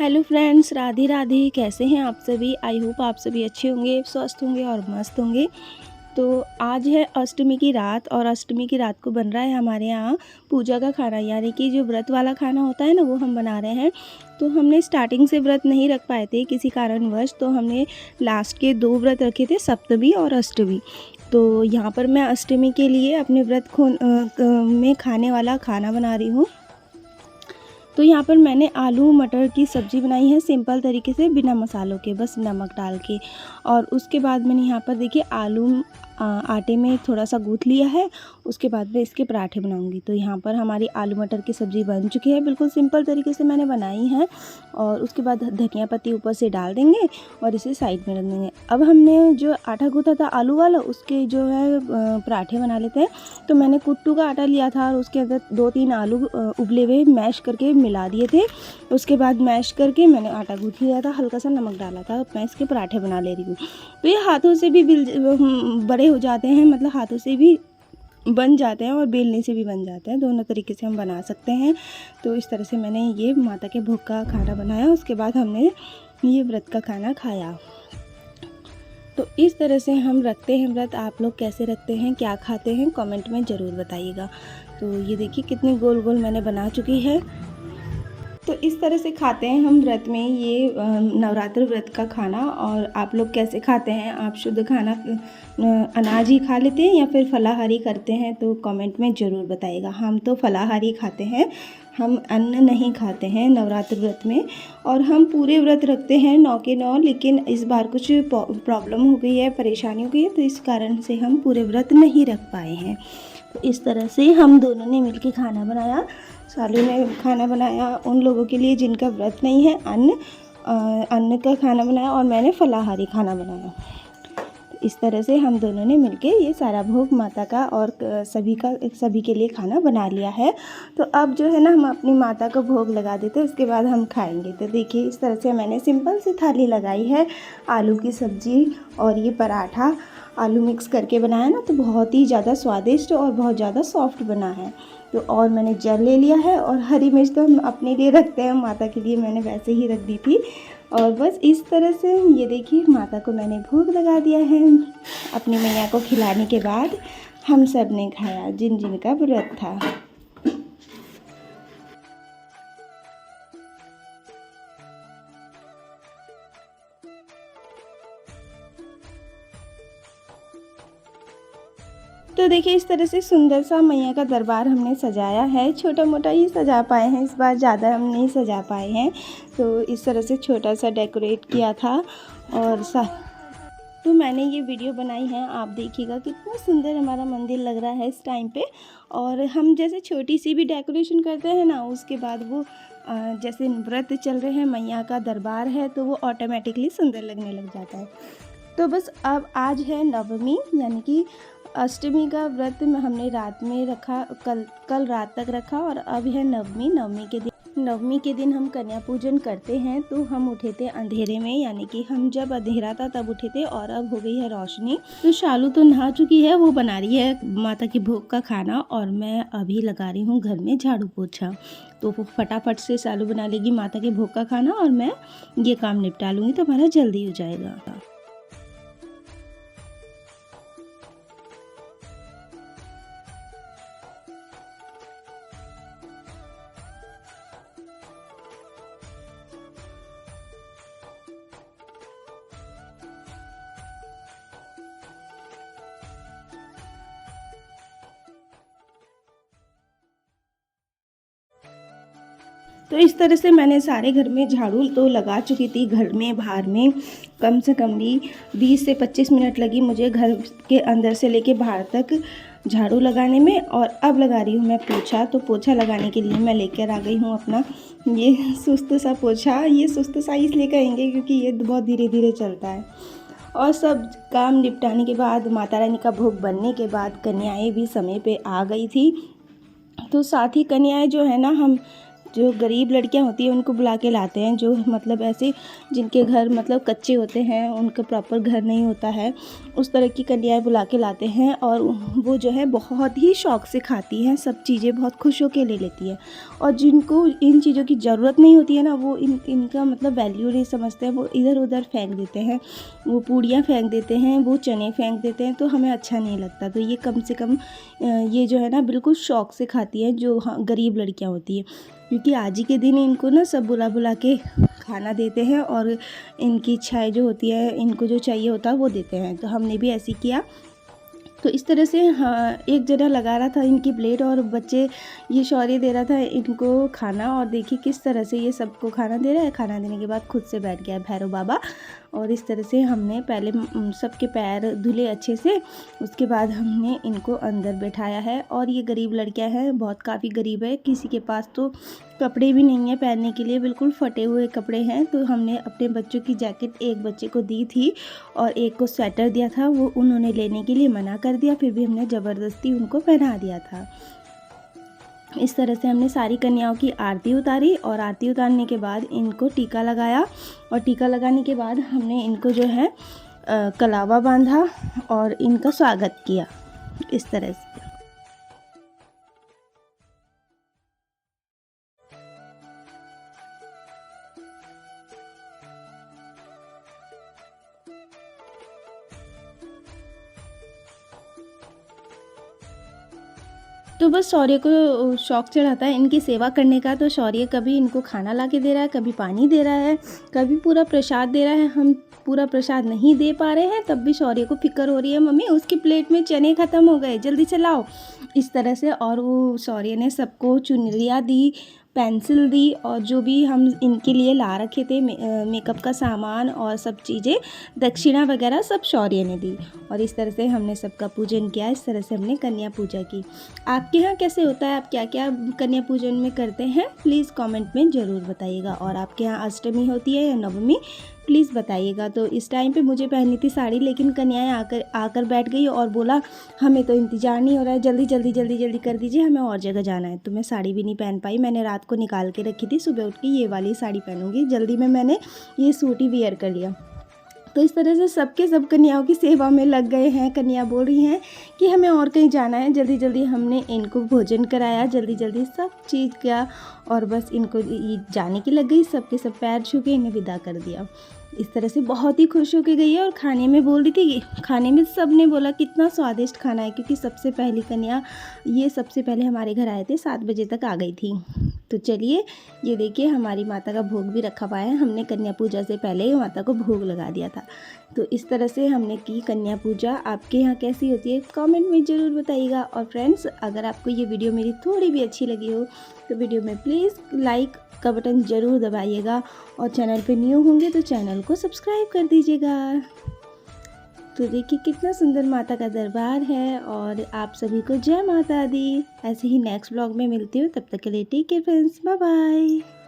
Hello friends, Radhe Radhe. कैसे हैं आप सभी? आई होप आप सभी अच्छे होंगे, स्वस्थ होंगे और मस्त होंगे। तो आज है अष्टमी की रात और अष्टमी की रात को बन रहा है हमारे यहाँ पूजा का खाना, यानी कि जो व्रत वाला खाना होता है ना, वो हम बना रहे हैं। तो हमने स्टार्टिंग से व्रत नहीं रख पाए थे किसी कारणवश, तो हमने लास्ट के 2 व्रत रखे थे, सप्तमी और अष्टमी। तो यहाँ पर मैं अष्टमी के लिए अपने व्रत में खाने वाला खाना बना रही हूँ। तो यहाँ पर मैंने आलू मटर की सब्ज़ी बनाई है सिंपल तरीके से, बिना मसालों के, बस नमक डाल के। और उसके बाद मैंने यहाँ पर देखिए आलू आटे में थोड़ा सा गूँथ लिया है। उसके बाद मैं इसके पराठे बनाऊंगी। तो यहाँ पर हमारी आलू मटर की सब्ज़ी बन चुकी है, बिल्कुल सिंपल तरीके से मैंने बनाई है। और उसके बाद धनिया पत्ती ऊपर से डाल देंगे और इसे साइड में रख देंगे। अब हमने जो आटा गूँथा था आलू वाला, उसके जो है पराठे बना लेते हैं। तो मैंने कुट्टू का आटा लिया था और उसके अंदर 2-3 आलू उबले हुए मैश करके मिला दिए थे। उसके बाद मैश करके मैंने आटा गूँथ लिया था, हल्का सा नमक डाला था। मैं इसके पराठे बना ले रही हूँ। तो ये हाथों से भी बड़े हो जाते हैं, मतलब हाथों से भी बन जाते हैं और बेलने से भी बन जाते हैं, दोनों तरीके से हम बना सकते हैं। तो इस तरह से मैंने ये माता के भोग का खाना बनाया। उसके बाद हमने ये व्रत का खाना खाया। तो इस तरह से हम रखते हैं व्रत। आप लोग कैसे रखते हैं, क्या खाते हैं, कमेंट में ज़रूर बताइएगा। तो ये देखिए कितनी गोल गोल मैंने बना चुकी है। तो इस तरह से खाते हैं हम व्रत में ये नवरात्र व्रत का खाना। और आप लोग कैसे खाते हैं? आप शुद्ध खाना अनाज ही खा लेते हैं या फिर फलाहारी करते हैं? तो कमेंट में ज़रूर बताइएगा। हम तो फलाहारी खाते हैं, हम अन्न नहीं खाते हैं नवरात्र व्रत में। और हम पूरे व्रत रखते हैं 9 के 9, लेकिन इस बार कुछ प्रॉब्लम हो गई है, परेशानी हो गई है, तो इस कारण से हम पूरे व्रत नहीं रख पाए हैं। तो इस तरह से हम दोनों ने मिलकर खाना बनाया। सालू ने खाना बनाया उन लोगों के लिए जिनका व्रत नहीं है, अन्न का खाना बनाया, और मैंने फलाहारी खाना बनाया। इस तरह से हम दोनों ने मिलके ये सारा भोग माता का और सभी के लिए खाना बना लिया है। तो अब जो है ना, हम अपनी माता को भोग लगा देते हैं, उसके बाद हम खाएंगे। तो देखिए इस तरह से मैंने सिंपल सी थाली लगाई है। आलू की सब्ज़ी और ये पराठा आलू मिक्स करके बनाया ना, तो बहुत ही ज़्यादा स्वादिष्ट और बहुत ज़्यादा सॉफ्ट बना है। तो और मैंने जल ले लिया है, और हरी मिर्च तो हम अपने लिए रखते हैं, माता के लिए मैंने वैसे ही रख दी थी। और बस इस तरह से ये देखिए माता को मैंने भोग लगा दिया है। अपनी मैया को खिलाने के बाद हम सब ने खाया, जिन जिन का व्रत था। तो देखिए इस तरह से सुंदर सा मैया का दरबार हमने सजाया है। छोटा मोटा ही सजा पाए हैं इस बार, ज़्यादा हम नहीं सजा पाए हैं। तो इस तरह से छोटा सा डेकोरेट किया था। और तो मैंने ये वीडियो बनाई है, आप देखिएगा कितना सुंदर हमारा मंदिर लग रहा है इस टाइम पे। और हम जैसे छोटी सी भी डेकोरेशन करते हैं ना, उसके बाद वो जैसे व्रत चल रहे हैं, मैया का दरबार है, तो वो ऑटोमेटिकली सुंदर लगने लग जाता है। तो बस अब आज है नवमी, यानी कि अष्टमी का व्रत में हमने रात में रखा, कल रात तक रखा। और अब है नवमी। नवमी के दिन हम कन्या पूजन करते हैं। तो हम उठे थे अंधेरे में, यानी कि हम जब अंधेरा था तब उठे थे, और अब हो गई है रोशनी। तो शालू तो नहा चुकी है, वो बना रही है माता की भोग का खाना, और मैं अभी लगा रही हूँ घर में झाड़ू पोछा। तो वो फटाफट से शालू बना लेगी माता के भोग का खाना, और मैं ये काम निपटा लूँगी, तो हमारा जल्दी हो जाएगा। तो इस तरह से मैंने सारे घर में झाड़ू तो लगा चुकी थी, घर में बाहर में कम से कम भी 20 से 25 मिनट लगी मुझे घर के अंदर से लेके बाहर तक झाड़ू लगाने में। और अब लगा रही हूँ मैं पोछा। तो पोछा लगाने के लिए मैं लेकर आ गई हूँ अपना ये सुस्त सा पोछा। ये सुस्त सा इसलिए कहेंगे क्योंकि ये बहुत धीरे धीरे चलता है। और सब काम निपटाने के बाद, माता रानी का भोग बनने के बाद, कन्याएँ भी समय पे आ गई थी। तो साथ ही कन्याएँ जो है ना, हम जो गरीब लड़कियां होती हैं उनको बुला के लाते हैं, जो मतलब ऐसे जिनके घर मतलब कच्चे होते हैं, उनका प्रॉपर घर नहीं होता है, उस तरह की कन्याएं बुला के लाते हैं। और वो जो है बहुत ही शौक़ से खाती हैं, सब चीज़ें बहुत खुश होकर ले लेती है। और जिनको इन चीज़ों की ज़रूरत नहीं होती है ना, वो इनका मतलब वैल्यू नहीं समझते हैं, वो इधर उधर फेंक देते हैं, वो पूड़ियाँ फेंक देते हैं, वो चने फेंक देते हैं, तो हमें अच्छा नहीं लगता। तो ये कम से कम ये जो है ना बिल्कुल शौक़ से खाती हैं, जो हाँ गरीब लड़कियां होती हैं, क्योंकि आज ही के दिन इनको ना सब बुला बुला के खाना देते हैं और इनकी इच्छाएं जो होती है, इनको जो चाहिए होता है वो देते हैं। तो हमने भी ऐसे किया। तो इस तरह से हाँ, एक जना लगा रहा था इनकी प्लेट और बच्चे ये शौर्य दे रहा था इनको खाना, और देखिए किस तरह से ये सबको खाना दे रहा है। खाना देने के बाद खुद से बैठ गया भैरव बाबा। और इस तरह से हमने पहले सबके पैर धुले अच्छे से, उसके बाद हमने इनको अंदर बैठाया है। और ये गरीब लड़कियां हैं, बहुत काफ़ी गरीब है, किसी के पास तो कपड़े भी नहीं है पहनने के लिए, बिल्कुल फटे हुए कपड़े हैं। तो हमने अपने बच्चों की जैकेट एक बच्चे को दी थी और एक को स्वेटर दिया था, वो उन्होंने लेने के लिए मना कर दिया, फिर भी हमने ज़बरदस्ती उनको पहना दिया था। इस तरह से हमने सारी कन्याओं की आरती उतारी और आरती उतारने के बाद इनको टीका लगाया, और टीका लगाने के बाद हमने इनको जो है कलावा बांधा और इनका स्वागत किया इस तरह से। तो बस शौर्य को शौक़ चढ़ा था इनकी सेवा करने का। तो शौर्य कभी इनको खाना ला के दे रहा है, कभी पानी दे रहा है, कभी पूरा प्रसाद दे रहा है। हम पूरा प्रसाद नहीं दे पा रहे हैं, तब भी शौर्य को फ़िक्र हो रही है, मम्मी उसकी प्लेट में चने ख़त्म हो गए, जल्दी से लाओ, इस तरह से। और वो शौर्य ने सबको चुनरियाँ दी, पेंसिल दी, और जो भी हम इनके लिए ला रखे थे मेकअप का सामान और सब चीज़ें, दक्षिणा वगैरह सब शौर्य ने दी। और इस तरह से हमने सबका पूजन किया। इस तरह से हमने कन्या पूजा की। आपके यहाँ कैसे होता है, आप क्या क्या कन्या पूजन में करते हैं, प्लीज़ कमेंट में ज़रूर बताइएगा। और आपके यहाँ अष्टमी होती है या नवमी, प्लीज़ बताइएगा। तो इस टाइम पे मुझे पहननी थी साड़ी, लेकिन कन्याएं आकर बैठ गई और बोला हमें तो इंतज़ार नहीं हो रहा है, जल्दी जल्दी जल्दी जल्दी कर दीजिए, हमें और जगह जाना है। तो मैं साड़ी भी नहीं पहन पाई, मैंने रात को निकाल के रखी थी, सुबह उठ के ये वाली साड़ी पहनूंगी। जल्दी में मैंने ये सूट ही वियर कर लिया। तो इस तरह से सबके सब कन्याओं की सेवा में लग गए हैं। कन्या बोल रही हैं कि हमें और कहीं जाना है, जल्दी जल्दी हमने इनको भोजन कराया, जल्दी जल्दी सब चीज़ किया, और बस इनको जाने की लग गई। सबके सब पैर छू के इन्हें विदा कर दिया। इस तरह से बहुत ही खुश होकर गई है। और खाने में बोल रही थी, खाने में सब ने बोला कितना स्वादिष्ट खाना है, क्योंकि सबसे पहली कन्या ये सबसे पहले हमारे घर आए थे, 7 बजे तक आ गई थी। तो चलिए, ये देखिए हमारी माता का भोग भी रखा हुआ है। हमने कन्या पूजा से पहले ही माता को भोग लगा दिया था। तो इस तरह से हमने की कन्या पूजा। आपके यहाँ कैसी होती है कमेंट में ज़रूर बताइएगा। और फ्रेंड्स, अगर आपको ये वीडियो मेरी थोड़ी भी अच्छी लगी हो तो वीडियो में प्लीज़ लाइक का बटन ज़रूर दबाइएगा, और चैनल पे न्यू होंगे तो चैनल को सब्सक्राइब कर दीजिएगा। तो देखिए कितना सुंदर माता का दरबार है। और आप सभी को जय माता दी। ऐसे ही नेक्स्ट ब्लॉग में मिलती हूँ, तब तक के लिए take care friends, bye bye.